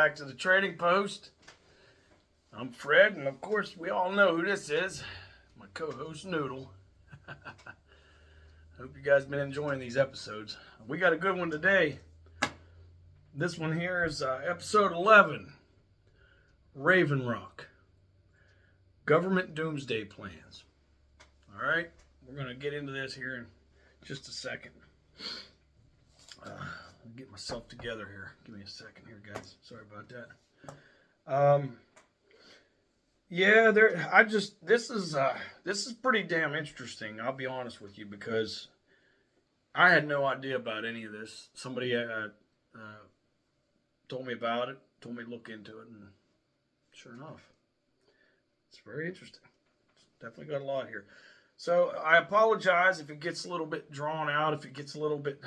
back to the Trading Post. I'm Fred, and of course, we all know who this is. My co-host, Noodle. Hope you guys been enjoying these episodes. We got a good one today. This one here is episode 11, Raven Rock. Government Doomsday Plans. All right, we're going to get into this here in just a second. I'll get myself together here. Give me a second here, guys. Sorry about that. Yeah, this is pretty damn interesting. I'll be honest with you, because I had no idea about any of this. Somebody told me about it, told me to look into it, and sure enough, it's very interesting. It's definitely got a lot here. So I apologize if it gets a little bit drawn out, if it gets a little bit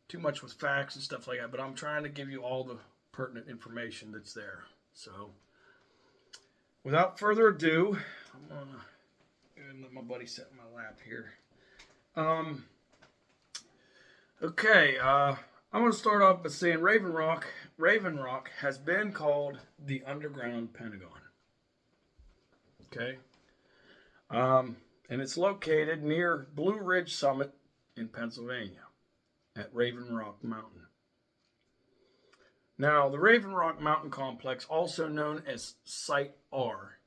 too much with facts and stuff like that, but I'm trying to give you all the pertinent information that's there. So without further ado, I'm gonna let my buddy sit in my lap here. Okay, I'm gonna start off by saying Raven Rock has been called the Underground Pentagon. Okay, and it's located near Blue Ridge Summit in Pennsylvania at Raven Rock Mountain. Now, the Raven Rock Mountain Complex, also known as Site R,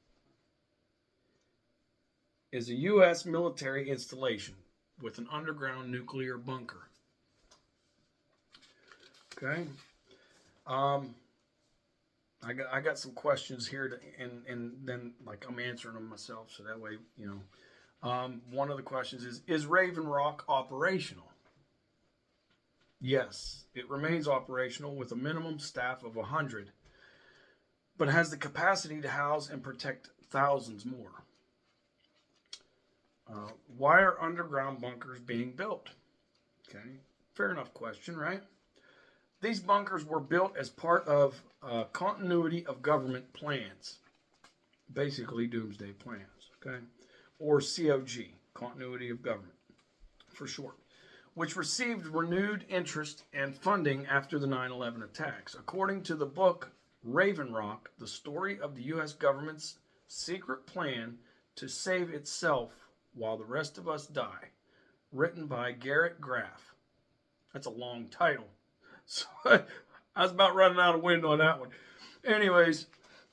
is a U.S. military installation with an underground nuclear bunker. Okay. I got some questions here, and then like I'm answering them myself, so that way, you know. One of the questions is Raven Rock operational? Yes, it remains operational with a minimum staff of 100, but has the capacity to house and protect thousands more. Why are underground bunkers being built? Okay, fair enough question, right? These bunkers were built as part of continuity of government plans, basically doomsday plans, okay? Or COG, continuity of government, for short, which received renewed interest and funding after the 9/11 attacks. According to the book Raven Rock, the story of the U.S. government's secret plan to save itself while the rest of us die, written by Garrett Graff. That's a long title. So I was about running out of wind on that one. Anyways,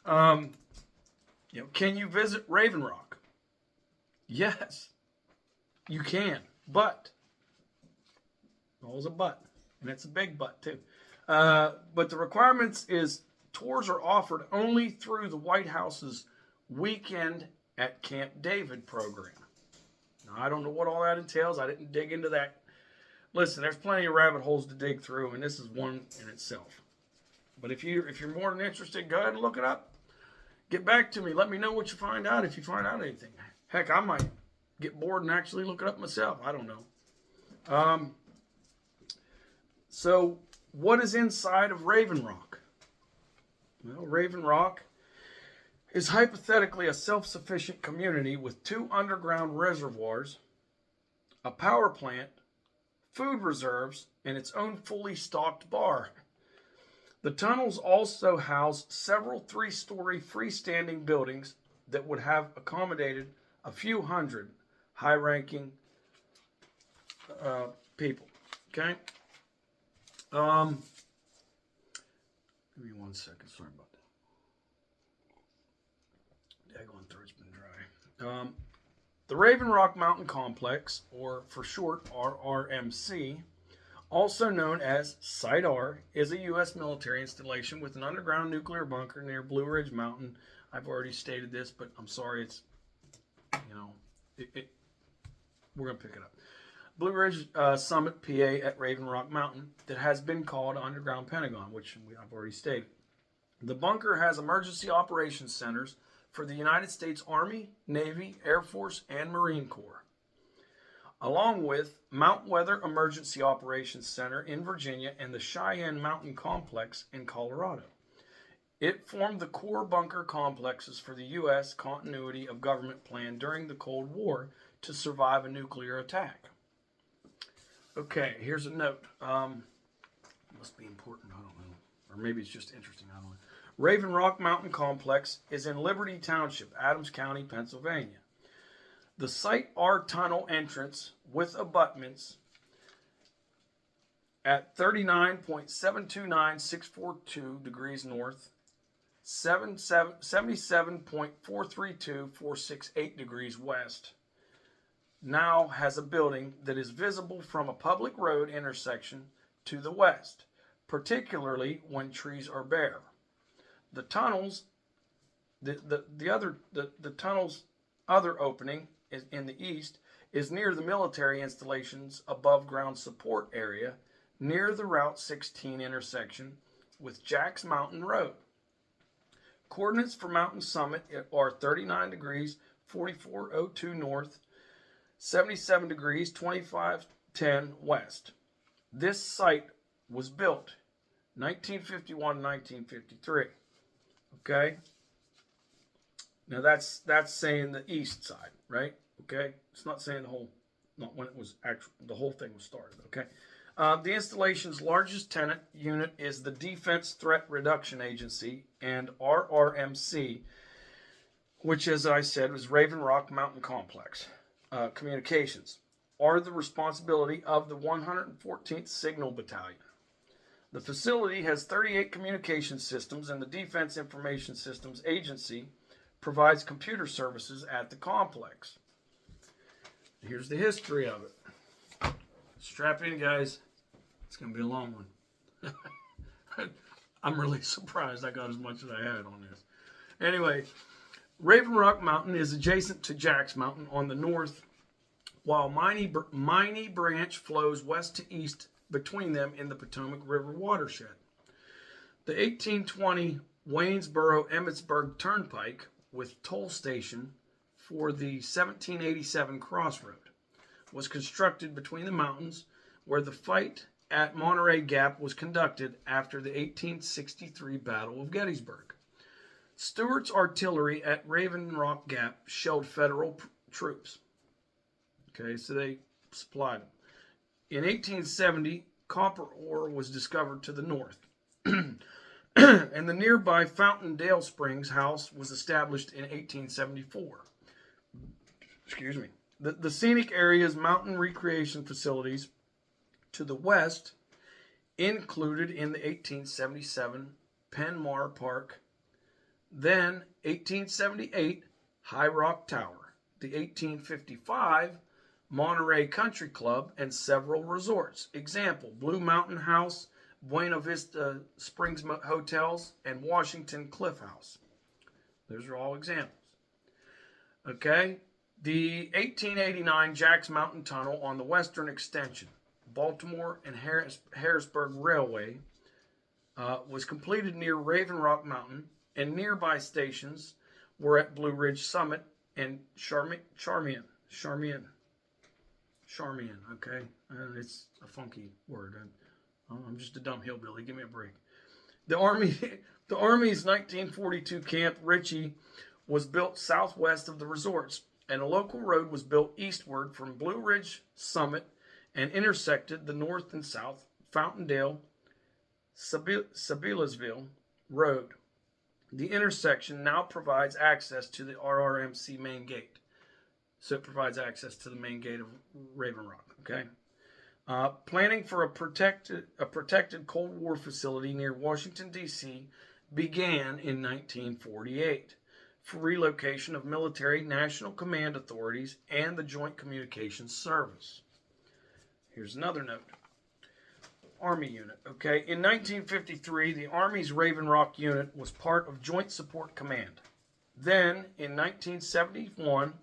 can you visit Raven Rock? Yes, you can, but always a but, and it's a big but too. But the requirements is tours are offered only through the White House's Weekend at Camp David program. Now, I don't know what all that entails. I didn't dig into that. Listen, there's plenty of rabbit holes to dig through, and this is one in itself. But if you're more than interested, go ahead and look it up. Get back to me. Let me know what you find out if you find out anything. Heck, I might get bored and actually look it up myself. I don't know. So, what is inside of Raven Rock? Well, Raven Rock is hypothetically a self-sufficient community with 2 underground reservoirs, a power plant, food reserves, and its own fully stocked bar. The tunnels also house several 3-story freestanding buildings that would have accommodated a few hundred high-ranking people. Okay? Give me 1 second. Sorry about that. Daggone throat's been dry. The Raven Rock Mountain Complex, or for short RRMC, also known as Site R, is a U.S. military installation with an underground nuclear bunker near Blue Ridge Mountain. I've already stated this, but I'm sorry, it's, we're going to pick it up. Blue Ridge Summit, PA, at Raven Rock Mountain, that has been called Underground Pentagon, which I've already stated. The bunker has emergency operations centers for the United States Army, Navy, Air Force, and Marine Corps, along with Mount Weather Emergency Operations Center in Virginia and the Cheyenne Mountain Complex in Colorado. It formed the core bunker complexes for the U.S. continuity of government plan during the Cold War to survive a nuclear attack. Okay, here's a note. Must be important, I don't know. Or maybe it's just interesting. I don't know. Raven Rock Mountain Complex is in Liberty Township, Adams County, Pennsylvania. The Site R tunnel entrance with abutments at 39.729642 degrees north, 77.432468 degrees west, now has a building that is visible from a public road intersection to the west, particularly when trees are bare. The tunnel's other opening is in the east is near the military installations above ground support area near the Route 16 intersection with Jack's Mountain Road. Coordinates for mountain summit are 39 degrees 4402 north, 77 degrees 2510 west. This site was built 1951-1953. Okay? Now that's saying the east side, right? Okay? It's not saying not when it was actual, the whole thing was started, okay? The installation's largest tenant unit is the Defense Threat Reduction Agency and RRMC, which, as I said, was Raven Rock Mountain Complex. Communications are the responsibility of the 114th Signal Battalion. The facility has 38 communication systems, and the Defense Information Systems Agency provides computer services at the complex. Here's the history of it. Strap in, guys. It's going to be a long one. I'm really surprised I got as much as I had on this. Anyway, Raven Rock Mountain is adjacent to Jack's Mountain on the north, while Miney Branch flows west to east between them in the Potomac River watershed. The 1820 Waynesboro-Emmitsburg Turnpike with toll station for the 1787 crossroad was constructed between the mountains, where the fight at Monterey Gap was conducted after the 1863 Battle of Gettysburg. Stuart's artillery at Raven Rock Gap shelled federal troops. Okay, so they supplied them. In 1870, copper ore was discovered to the north, and the nearby Fountaindale Springs House was established in 1874. Excuse me. The scenic area's mountain recreation facilities to the west included in the 1877 Penmar Park, then 1878 High Rock Tower, the 1855 Monterey Country Club, and several resorts. Example, Blue Mountain House, Buena Vista Springs Hotels, and Washington Cliff House. Those are all examples. Okay. The 1889 Jack's Mountain Tunnel on the western extension, Baltimore and Harrisburg Railway, was completed near Raven Rock Mountain, and nearby stations were at Blue Ridge Summit and Charmian. Okay, it's a funky word. I'm just a dumb hillbilly. Give me a break. The Army's 1942 Camp Ritchie was built southwest of the resorts, and a local road was built eastward from Blue Ridge Summit and intersected the north and south Fountaindale Sabilesville Road. The intersection now provides access to the RRMC main gate. So it provides access to the main gate of Raven Rock. Okay. Planning for a protected Cold War facility near Washington, D.C. began in 1948 for relocation of military National Command authorities and the Joint Communications Service. Here's another note. Army unit. Okay. In 1953, the Army's Raven Rock unit was part of Joint Support Command. Then, in 1971,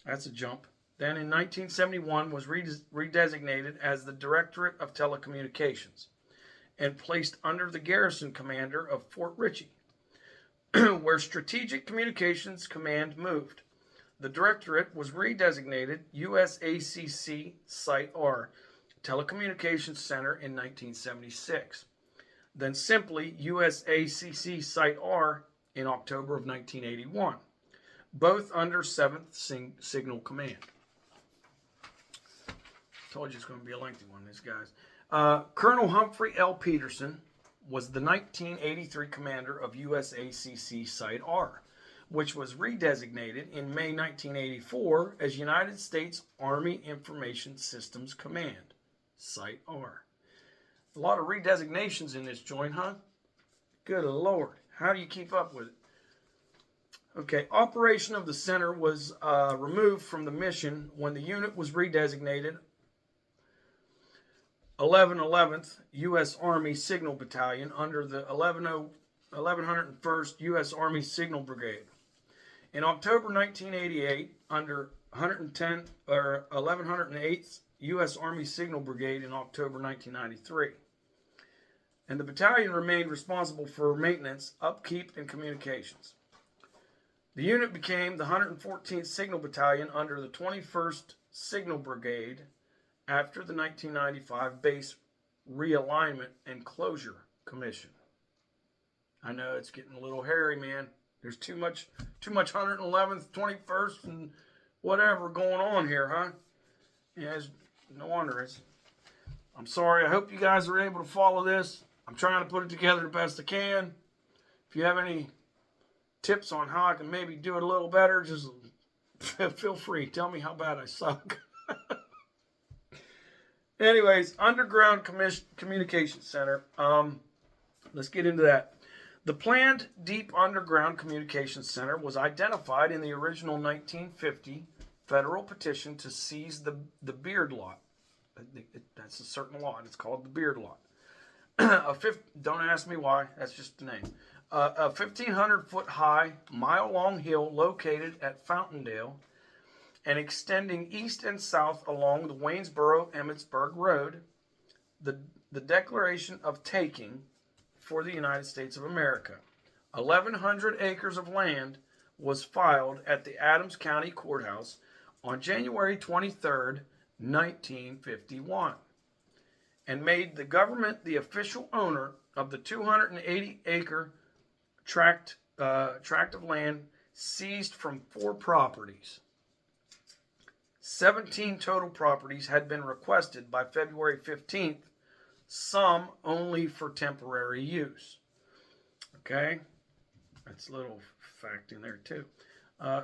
that's a jump. Then in 1971 was redesignated as the Directorate of Telecommunications and placed under the Garrison Commander of Fort Ritchie, where Strategic Communications Command moved. The Directorate was redesignated USACC Site R Telecommunications Center in 1976. Then simply USACC Site R in October of 1981. Both under 7th Signal Command. Told you it's going to be a lengthy one, these guys. Colonel Humphrey L. Peterson was the 1983 commander of USACC Site R, which was redesignated in May 1984 as United States Army Information Systems Command, Site R. A lot of redesignations in this joint, huh? Good Lord. How do you keep up with it? Okay, operation of the center was removed from the mission when the unit was redesignated 1111th U.S. Army Signal Battalion under the 1101st U.S. Army Signal Brigade. In October 1988, under 1108th U.S. Army Signal Brigade in October 1993. And the battalion remained responsible for maintenance, upkeep, and communications. The unit became the 114th Signal Battalion under the 21st Signal Brigade after the 1995 Base Realignment and Closure Commission. I know it's getting a little hairy, man. There's too much 111th, 21st, and whatever going on here, huh? Yeah, no wonder. I'm sorry. I hope you guys are able to follow this. I'm trying to put it together the best I can. If you have any tips on how I can maybe do it a little better, just feel free. Tell me how bad I suck. Anyways, Underground Communication Center. Let's get into that. The planned Deep Underground Communications Center was identified in the original 1950 federal petition to seize the Beard Lot. That's a certain lot. It's called the Beard Lot. Don't ask me why. That's just the name. A 1,500-foot high, mile-long hill located at Fountaindale and extending east and south along the Waynesboro-Emmitsburg Road. The Declaration of Taking for the United States of America. 1,100 acres of land was filed at the Adams County Courthouse on January 23rd, 1951, and made the government the official owner of the 280-acre tract of land seized from 4 properties. 17 total properties had been requested by February 15th, some only for temporary use. Okay, that's a little fact in there too.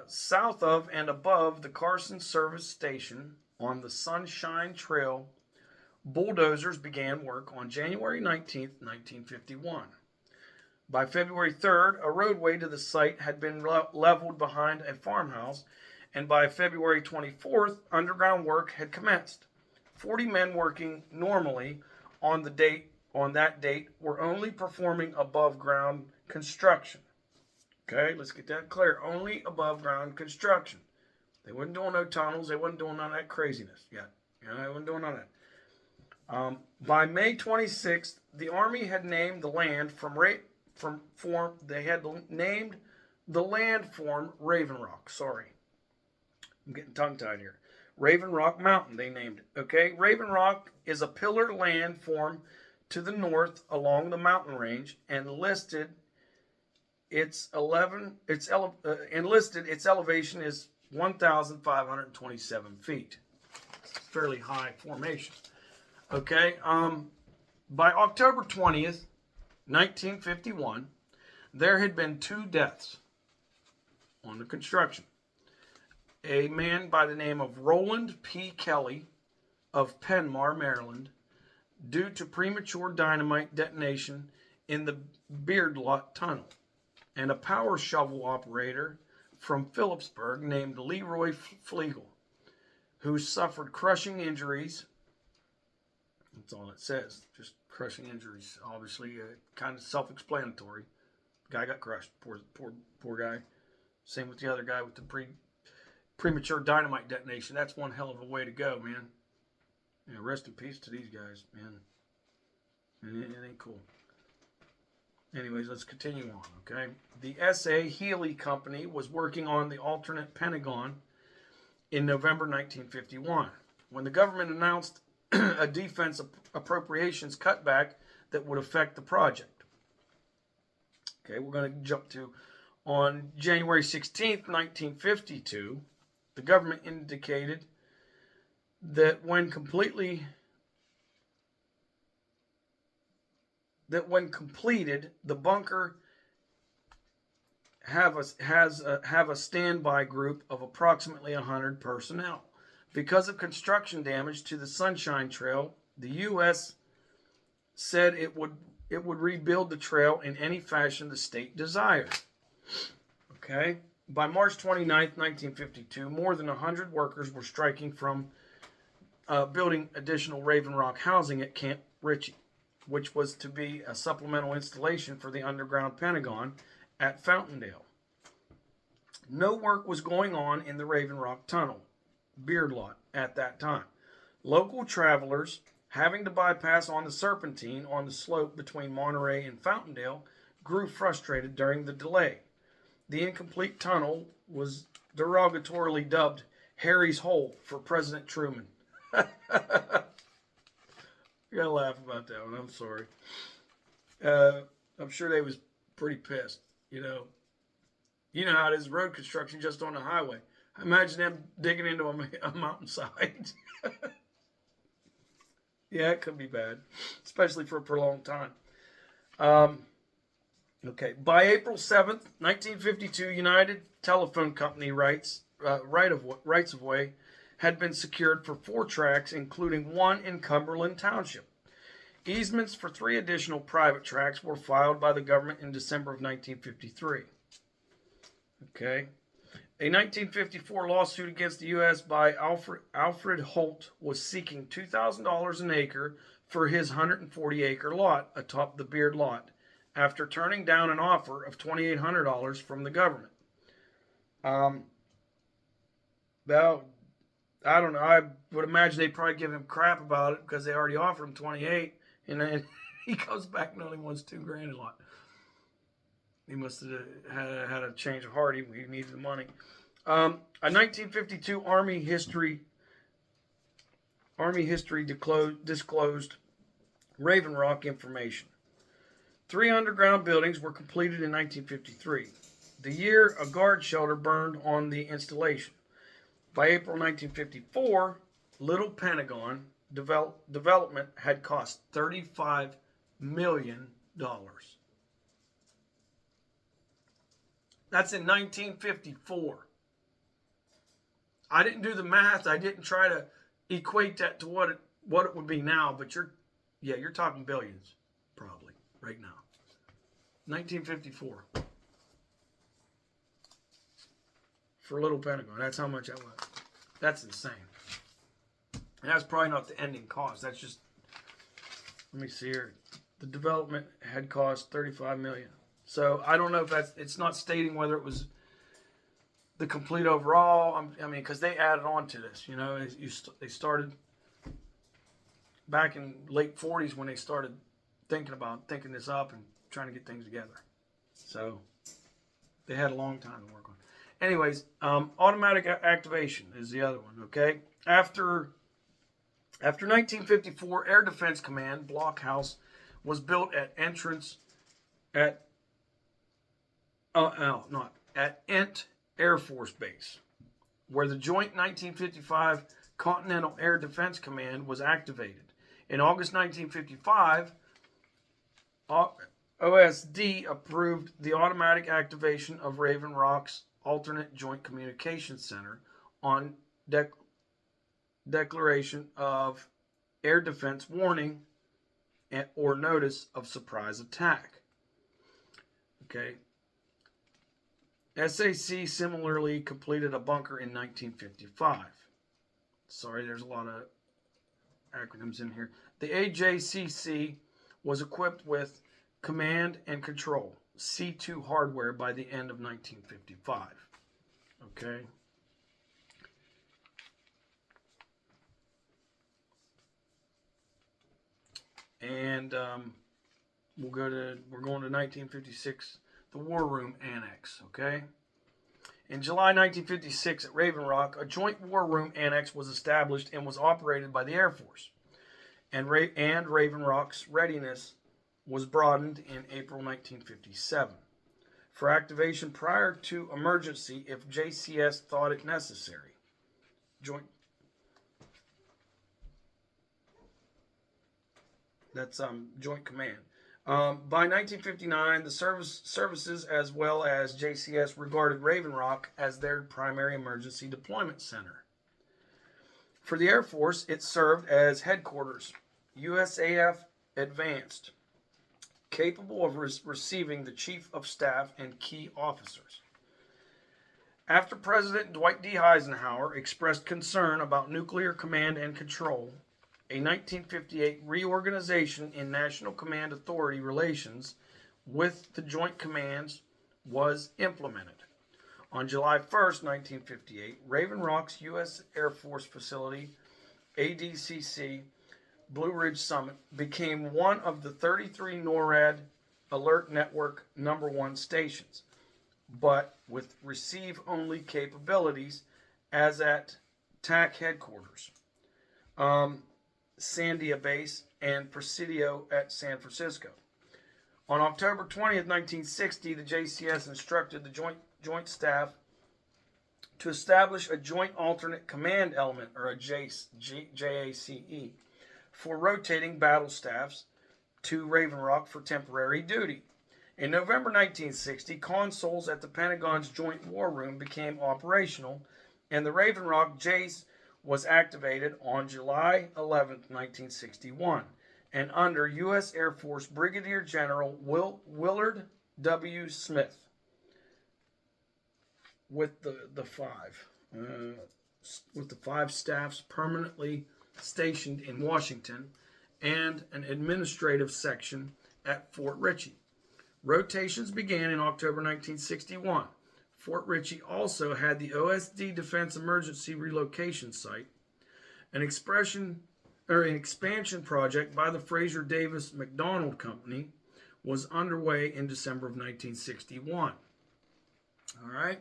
South of and above the Carson Service Station on the Sunshine Trail, bulldozers began work on January 19th, 1951. By February 3rd, a roadway to the site had been leveled behind a farmhouse, and by February 24th, underground work had commenced. 40 men working normally on that date were only performing above ground construction. Okay, let's get that clear. Only above ground construction. They wasn't doing no tunnels. They wasn't doing none of that craziness yet. They wasn't doing none of that. By May 26th, the Army had named the land named the landform Raven Rock. Sorry, I'm getting tongue-tied here. Raven Rock Mountain, they named it. Okay, Raven Rock is a pillar landform to the north along the mountain range, and listed its elevation is 1,527 feet. It's a fairly high formation. Okay, by October 20th, 1951, there had been 2 deaths on the construction. A man by the name of Roland P. Kelly of Penmar, Maryland, due to premature dynamite detonation in the Beard Lot Tunnel, and a power shovel operator from Phillipsburg named Leroy Flegel, who suffered crushing injuries. That's all it says, just crushing injuries. Obviously, kind of self-explanatory. The guy got crushed. Poor guy. Same with the other guy with the premature dynamite detonation. That's one hell of a way to go, man. Rest in peace to these guys, man. It ain't cool. Anyways, let's continue on, okay? The S.A. Healy Company was working on the alternate Pentagon in November 1951, when the government announced a defense appropriations cutback that would affect the project. Okay, we're going to jump to on January 16th, 1952, the government indicated that when completed, that when completed, the bunker have a standby group of approximately 100 personnel. Because of construction damage to the Sunshine Trail, the U.S. said it would rebuild the trail in any fashion the state desired. Okay? By March 29th, 1952, more than 100 workers were striking from building additional Raven Rock housing at Camp Ritchie, which was to be a supplemental installation for the underground Pentagon at Fountaindale. No work was going on in the Raven Rock Tunnel, Beard Lot, at that time. Local travelers, having to bypass on the Serpentine on the slope between Monterey and Fountaindale, grew frustrated during the delay. The incomplete tunnel was derogatorily dubbed Harry's Hole for President Truman. You gotta laugh about that one. I'm sorry. I'm sure they was pretty pissed. You know how it is, road construction just on the highway. Imagine them digging into a mountainside. Yeah, it could be bad, especially for a prolonged time. Okay, by April 7th, 1952, United Telephone Company rights of way had been secured for 4 tracks, including one in Cumberland Township. Easements for 3 additional private tracks were filed by the government in December of 1953. Okay. A 1954 lawsuit against the U.S. by Alfred Holt was seeking $2,000 an acre for his 140-acre lot atop the Beard Lot, after turning down an offer of $2,800 from the government. Well, I don't know. I would imagine they'd probably give him crap about it because they already offered him 28, and then he goes back and only wants $2,000 a lot. He must have had a change of heart. He needed the money. A 1952 Army history disclosed Raven Rock information. 3 underground buildings were completed in 1953. The year a guard shelter burned on the installation. By April 1954, Little Pentagon development had cost $35 million. That's in 1954. I didn't do the math. I didn't try to equate that to what it would be now, but you're talking billions probably right now. 1954. For Little Pentagon. That's how much that was. That's insane. And that's probably not the ending cost. That's just, let me see here. The development had cost $35 million. So I don't know if it's not stating whether it was the complete overall. I mean, because they added on to this. They started back in late 40s when they started thinking this up and trying to get things together. So they had a long time to work on. Anyways, automatic activation is the other one, okay? After 1954, Air Defense Command Blockhouse was built at Ent Air Force Base, where the joint 1955 Continental Air Defense Command was activated. In August 1955, OSD approved the automatic activation of Raven Rock's alternate Joint Communications Center on declaration of air defense warning or notice of surprise attack. Okay. SAC similarly completed a bunker in 1955. Sorry, there's a lot of acronyms in here. The AJCC was equipped with command and control C2 hardware by the end of 1955. Okay. And we're going to 1956, the War Room Annex. Okay. In July 1956 at Raven Rock, a joint War Room Annex was established and was operated by the Air Force. And Raven Rock's readiness was broadened in April 1957 for activation prior to emergency if JCS thought it necessary. Joint Command. By 1959, the services as well as JCS regarded Raven Rock as their primary emergency deployment center. For the Air Force, it served as headquarters, USAF Advanced, capable of receiving the Chief of Staff and key officers. After President Dwight D. Eisenhower expressed concern about nuclear command and control, a 1958 reorganization in National Command Authority relations with the Joint Commands was implemented. On July 1st, 1958, Raven Rock's U.S. Air Force Facility, ADCC, Blue Ridge Summit, became one of the 33 NORAD Alert Network number 1 stations, but with receive-only capabilities as at TAC headquarters. Sandia Base, and Presidio at San Francisco. On October 20th, 1960, the JCS instructed the Joint Staff to establish a Joint Alternate Command Element, or a JACE, J-A-C-E, for rotating battle staffs to Raven Rock for temporary duty. In November 1960, consoles at the Pentagon's Joint War Room became operational, and the Raven Rock JACE was activated on July 11, 1961, and under U.S. Air Force Brigadier General Willard W. Smith, with the five staffs permanently stationed in Washington and an administrative section at Fort Ritchie. Rotations began in October 1961. Fort Ritchie also had the OSD Defense Emergency Relocation Site. An expansion project by the Fraser Davis McDonald Company was underway in December of 1961. All right.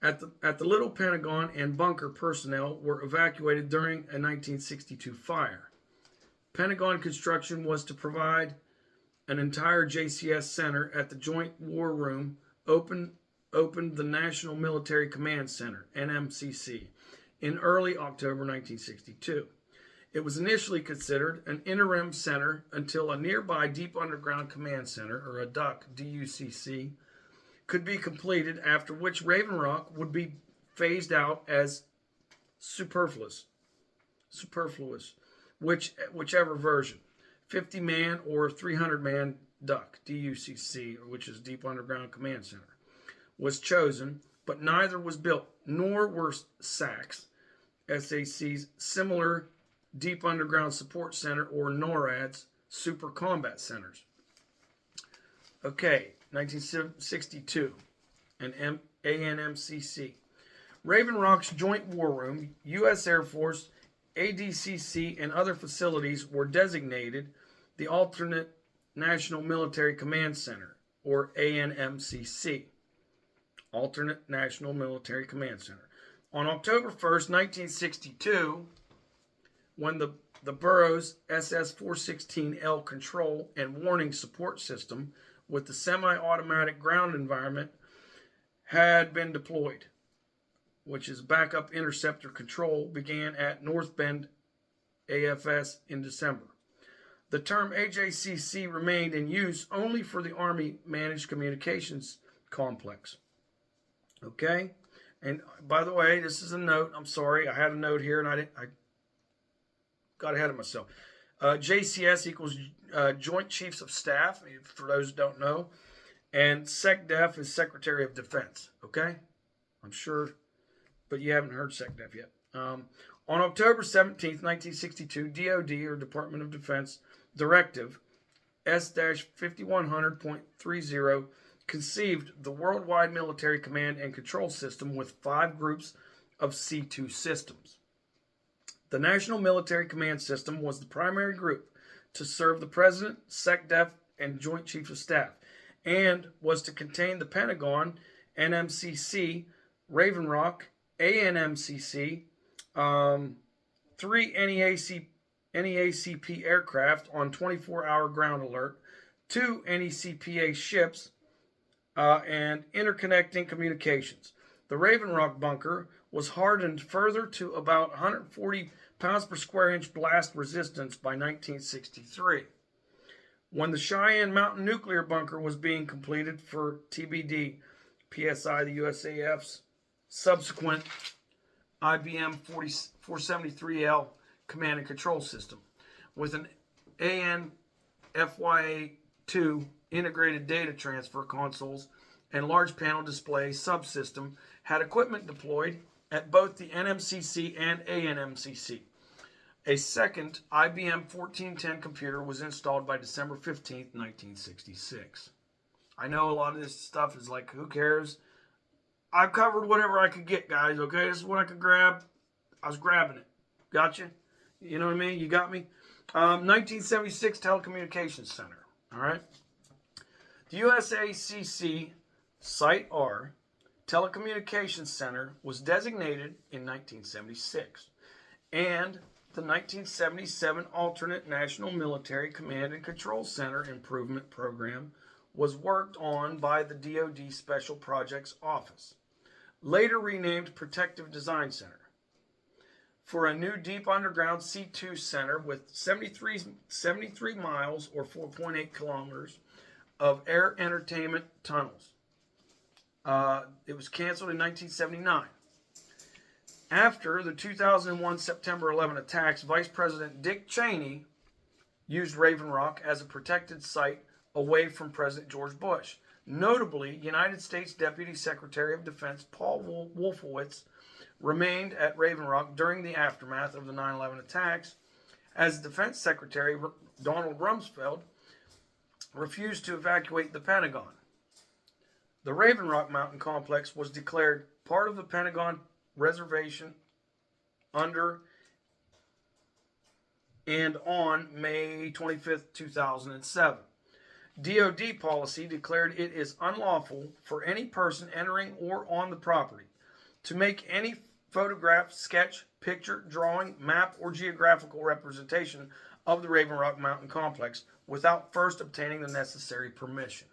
At the Little Pentagon and bunker personnel were evacuated during a 1962 fire. Pentagon construction was to provide an entire JCS center at the Joint War Room opened the National Military Command Center, NMCC, in early October 1962. It was initially considered an interim center until a nearby Deep Underground Command Center, or a DUC, D-U-C-C, could be completed, after which Raven Rock would be phased out as superfluous, whichever version, 50-man or 300-man DUC, D-U-C-C, which is Deep Underground Command Center, was chosen, but neither was built, nor were SACs, SAC's similar Deep Underground Support Center, or NORAD's Super Combat Centers. Okay, 1962, an ANMCC. Raven Rock's Joint War Room, U.S. Air Force, ADCC, and other facilities were designated the Alternate National Military Command Center, or ANMCC. Alternate National Military Command Center. On October 1st, 1962, when the Burroughs SS-416L control and warning support system with the semi-automatic ground environment had been deployed, which is backup interceptor control, began at North Bend AFS in December. The term AJCC remained in use only for the Army Managed Communications Complex. Okay? And by the way, this is a note. I'm sorry. I had a note here and I got ahead of myself. JCS equals Joint Chiefs of Staff, for those who don't know. And SecDef is Secretary of Defense. Okay? I'm sure, but you haven't heard SecDef yet. On October 17th, 1962, DOD, or Department of Defense, Directive S-5100.30 conceived the Worldwide Military Command and Control System with 5 groups of C2 systems. The National Military Command System was the primary group to serve the President, SecDef, and Joint Chiefs of Staff, and was to contain the Pentagon, NMCC, Raven Rock, ANMCC, 3 NEACP aircraft on 24-hour ground alert, 2 NECPA ships, and interconnecting communications. The Raven Rock bunker was hardened further to about 140 pounds per square inch blast resistance by 1963. When the Cheyenne Mountain Nuclear Bunker was being completed for TBD, PSI, the USAF's subsequent IBM 473L command and control system, with an AN/FYA2 integrated data transfer consoles and large panel display subsystem, had equipment deployed at both the NMCC and ANMCC. A second IBM 1410 computer was installed by December 15, 1966. I know a lot of this stuff is like, who cares? I've covered whatever I could get, guys, okay? This is what I could grab. I was grabbing it. Gotcha? You know what I mean? You got me? 1976 Telecommunications Center, all right? The USACC Site R Telecommunications Center was designated in 1976, and the 1977 Alternate National Military Command and Control Center Improvement Program was worked on by the DoD Special Projects Office, later renamed Protective Design Center, for a new deep underground C2 center with 73 miles or 4.8 kilometers of air entertainment tunnels. It was canceled in 1979. After the 2001 September 11 attacks, Vice President Dick Cheney used Raven Rock as a protected site away from President George Bush. Notably, United States Deputy Secretary of Defense Paul Wolfowitz remained at Raven Rock during the aftermath of the 9/11 attacks, as Defense Secretary Donald Rumsfeld refused to evacuate the Pentagon. The Raven Rock Mountain Complex was declared part of the Pentagon reservation under and on May 25, 2007. DoD policy declared it is unlawful for any person entering or on the property to make any photograph, sketch, picture, drawing, map, or geographical representation of the Raven Rock Mountain Complex without first obtaining the necessary permission.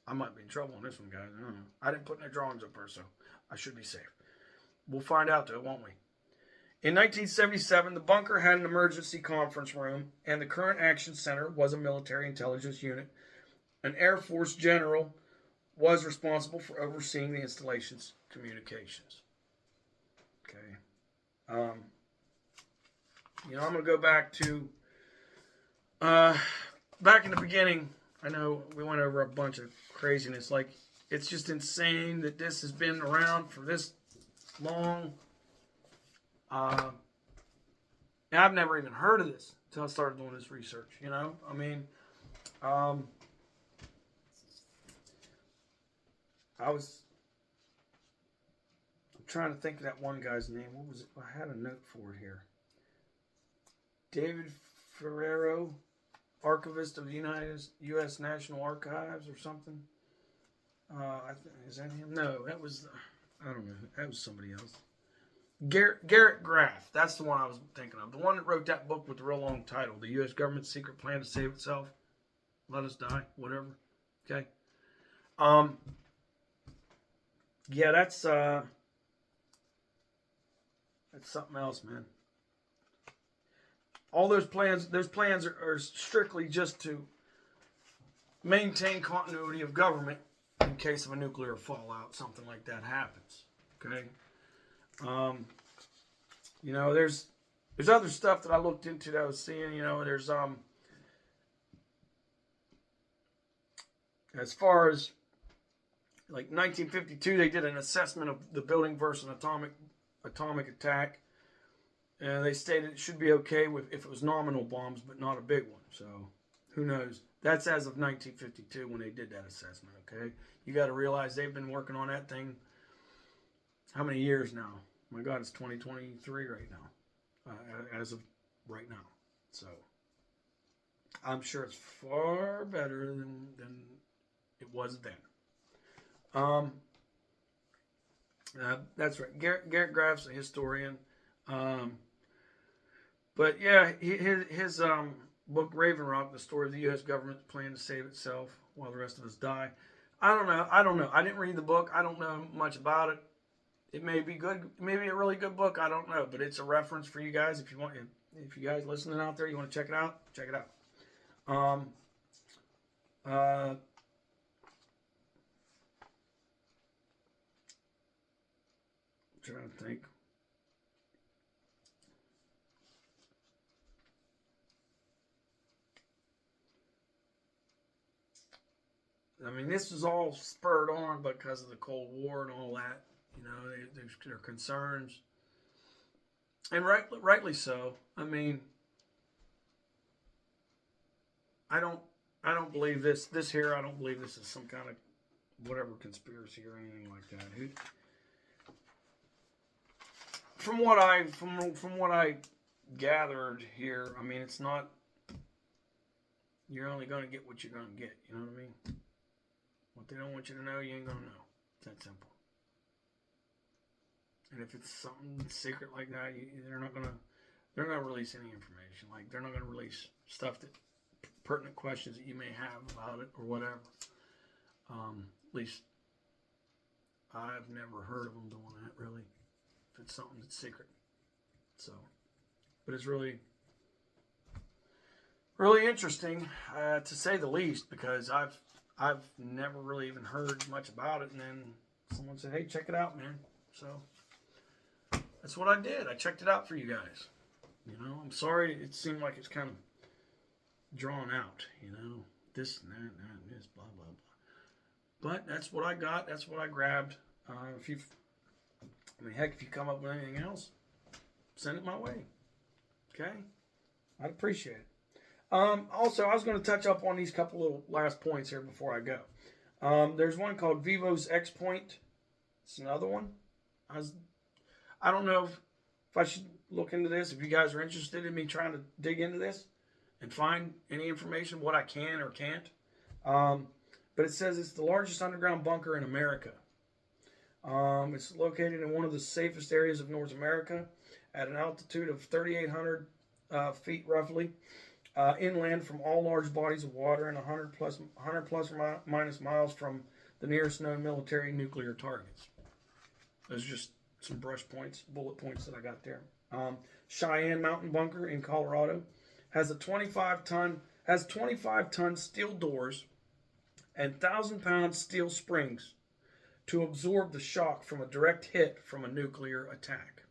I might be in trouble on this one, guys. I don't know. I didn't put no drawings up there, so I should be safe. We'll find out, though, won't we? In 1977, the bunker had an emergency conference room, and the Current Action Center was a military intelligence unit. An Air Force general was responsible for overseeing the installation's communications. Okay. I'm going to go back to back in the beginning. I know we went over a bunch of craziness. Like, it's just insane that this has been around for this long. I've never even heard of this until I started doing this research, you know? I mean, I'm trying to think of that one guy's name. What was it? I had a note for it here. David Ferrero, archivist of the U.S. National Archives or something. Is that him? No, that was, I don't know. That was somebody else. Garrett Graff. That's the one I was thinking of. The one that wrote that book with the real long title, The U.S. Government's Secret Plan to Save Itself. Let Us Die. Whatever. Okay. Yeah, that's something else, man. All those plans are strictly just to maintain continuity of government in case of a nuclear fallout, something like that happens. Okay. You know, there's other stuff that I looked into that I was seeing, you know, there's as far as like 1952, they did an assessment of the building versus an atomic attack, and they stated it should be okay if it was nominal bombs, but not a big one. So who knows? That's as of 1952 when they did that assessment. Okay, you got to realize they've been working on that thing. How many years now? My God, it's 2023 right now, as of right now. So I'm sure it's far better than it was then. That's right. Garrett Graff's a historian. But yeah, his book Raven Rock, the story of the U.S. government's plan to save itself while the rest of us die. I don't know. I didn't read the book. I don't know much about it. It may be good, maybe a really good book. I don't know, but it's a reference for you guys. If you guys listening out there, you want to check it out, check it out. Um, uh, trying to think. I mean, this was all spurred on because of the Cold War and all that. You know, their concerns, and rightly so. I mean, I don't, I don't believe this. This here, I don't believe this is some kind of whatever conspiracy or anything like that. From what I gathered here, I mean, it's not. You're only going to get what you're going to get. You know what I mean? What they don't want you to know, you ain't going to know. It's that simple. And if it's something secret like that, they're not gonna release any information. Like they're not gonna release stuff that pertinent questions that you may have about it or whatever. At least I've never heard of them doing that really. If it's something that's secret, so. But it's really interesting to say the least, because I've never really even heard much about it, and then someone said, "Hey, check it out, man." So. That's what I did. I checked it out for you guys. You know, I'm sorry it seemed like it's kind of drawn out. You know, this and that, this, blah, blah, blah. But that's what I got. That's what I grabbed. If you come up with anything else, send it my way. Okay? I'd appreciate it. Also, I was going to touch up on these couple little last points here before I go. There's one called Vivo's X Point. It's another one. I don't know if I should look into this, if you guys are interested in me trying to dig into this and find any information, what I can or can't. But it says it's the largest underground bunker in America. It's located in one of the safest areas of North America at an altitude of 3,800 feet roughly, inland from all large bodies of water and 100 plus or minus miles from the nearest known military nuclear targets. Those are just some bullet points that I got there. Cheyenne Mountain Bunker in Colorado has 25 ton steel doors and 1,000-pound steel springs to absorb the shock from a direct hit from a nuclear attack.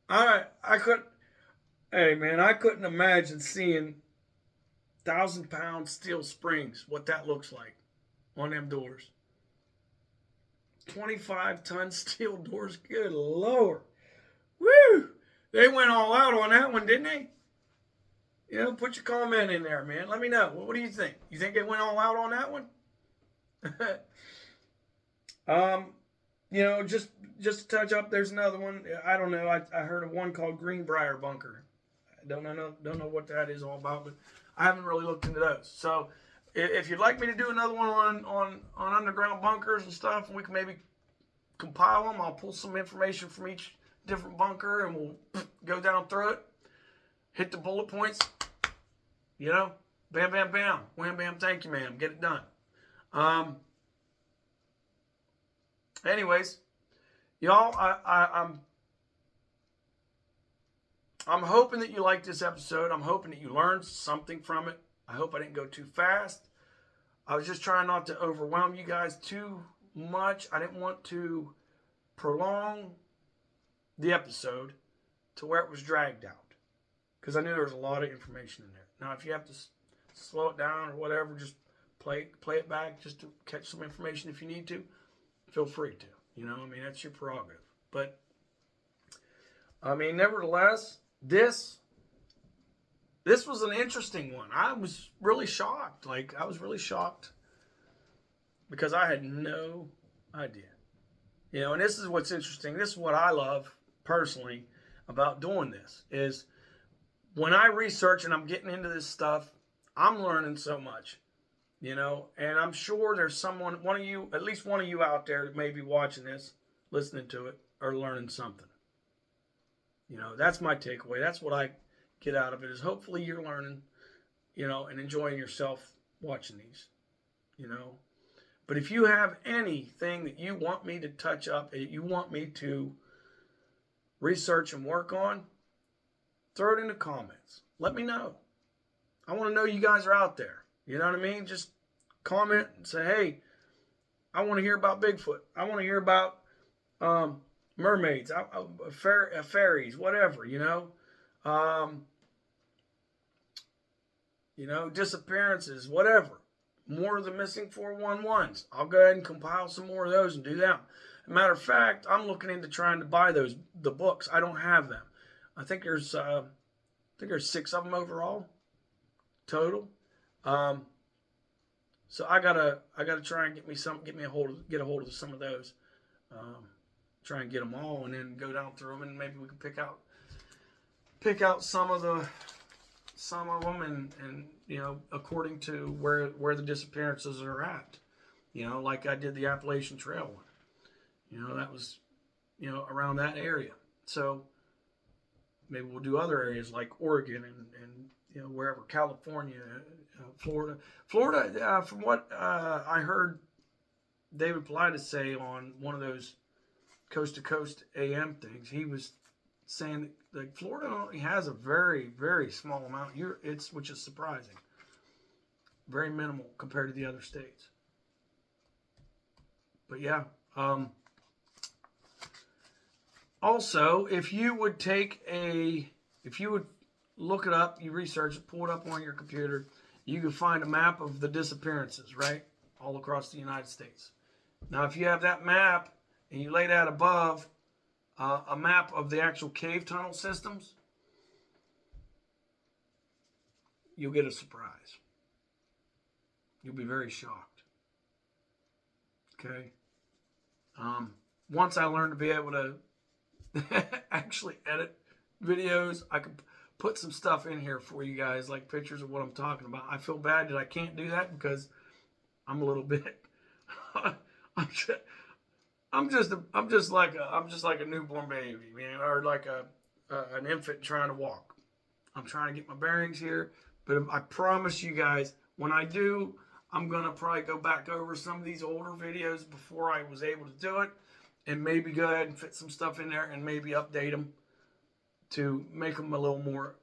I couldn't imagine seeing 1,000-pound steel springs, what that looks like on them doors. 25-ton steel doors. Good Lord. Woo! They went all out on that one, didn't they? You know, put your comment in there, man. Let me know. What do you think? You think they went all out on that one? You know, just to touch up, there's another one. I don't know. I heard of one called Greenbrier Bunker. I don't know what that is all about, but I haven't really looked into those. So if you'd like me to do another one on underground bunkers and stuff, we can maybe compile them. I'll pull some information from each different bunker and we'll go down through it. Hit the bullet points. You know, bam, bam, bam. Wham, bam, thank you, ma'am. Get it done. Anyways, y'all, I'm hoping that you liked this episode. I'm hoping that you learned something from it. I hope I didn't go too fast. I was just trying not to overwhelm you guys too much. I didn't want to prolong the episode to where it was dragged out, because I knew there was a lot of information in there. Now, if you have to slow it down or whatever, just play it back just to catch some information if you need to. Feel free to. You know, I mean, that's your prerogative. But, I mean, nevertheless, this was an interesting one. I was really shocked. I was really shocked because I had no idea. You know, and this is what's interesting. This is what I love personally about doing this is when I research and I'm getting into this stuff, I'm learning so much. You know, and I'm sure there's at least one of you out there that may be watching this, listening to it, or learning something. You know, that's my takeaway. That's what I get out of it, is hopefully you're learning, you know, and enjoying yourself watching these, you know. But if you have anything that you want me to touch up, that you want me to research and work on, throw it in the comments. Let me know. I want to know you guys are out there. You know what I mean? Just comment and say, hey, I want to hear about Bigfoot. I want to hear about mermaids, fairies, whatever, disappearances, whatever. More of the missing 411s. I'll go ahead and compile some more of those and do that. Matter of fact, I'm looking into trying to buy the books. I don't have them. I think there's 6 of them overall, total. So I gotta try and get a hold of some of those. Try and get them all, and then go down through them, and maybe we can pick out some of them, and according to where the disappearances are at. Like I did the Appalachian Trail one. That was around that area. So maybe we'll do other areas like Oregon and wherever, California, Florida. From what I heard David Politis say on one of those Coast to Coast AM things, he was saying that Florida only has a very, very small amount, which is surprising. Very minimal compared to the other states. But yeah. Also, if you would look it up, you research it, pull it up on your computer, you can find a map of the disappearances, right? All across the United States. Now, if you have that map and you lay that above a map of the actual cave tunnel systems, you'll get a surprise. You'll be very shocked. Okay? Once I learned to be able to actually edit videos, I could put some stuff in here for you guys, like pictures of what I'm talking about. I feel bad that I can't do that because I'm a little bit I'm just like a newborn baby, man, or like an infant trying to walk. I'm trying to get my bearings here, but I promise you guys, when I do, I'm gonna probably go back over some of these older videos before I was able to do it, and maybe go ahead and fit some stuff in there and maybe update them to make them a little more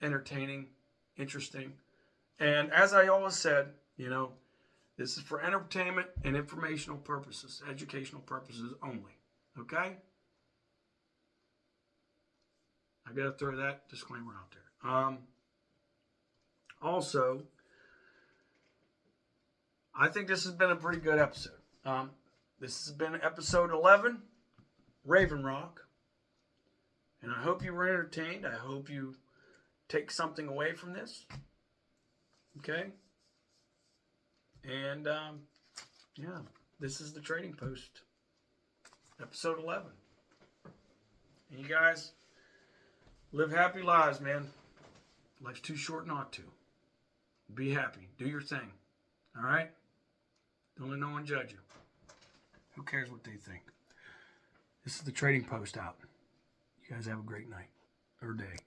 entertaining, interesting. And as I always said, this is for entertainment and informational purposes, educational purposes only. Okay? I got to throw that disclaimer out there. Also, I think this has been a pretty good episode. This has been episode 11, Raven Rock. And I hope you were entertained. I hope you take something away from this. Okay? And, yeah, this is the Trading Post, episode 11. And you guys, live happy lives, man. Life's too short not to. Be happy. Do your thing. All right? Don't let no one judge you. Who cares what they think? This is the Trading Post out. You guys have a great night or day.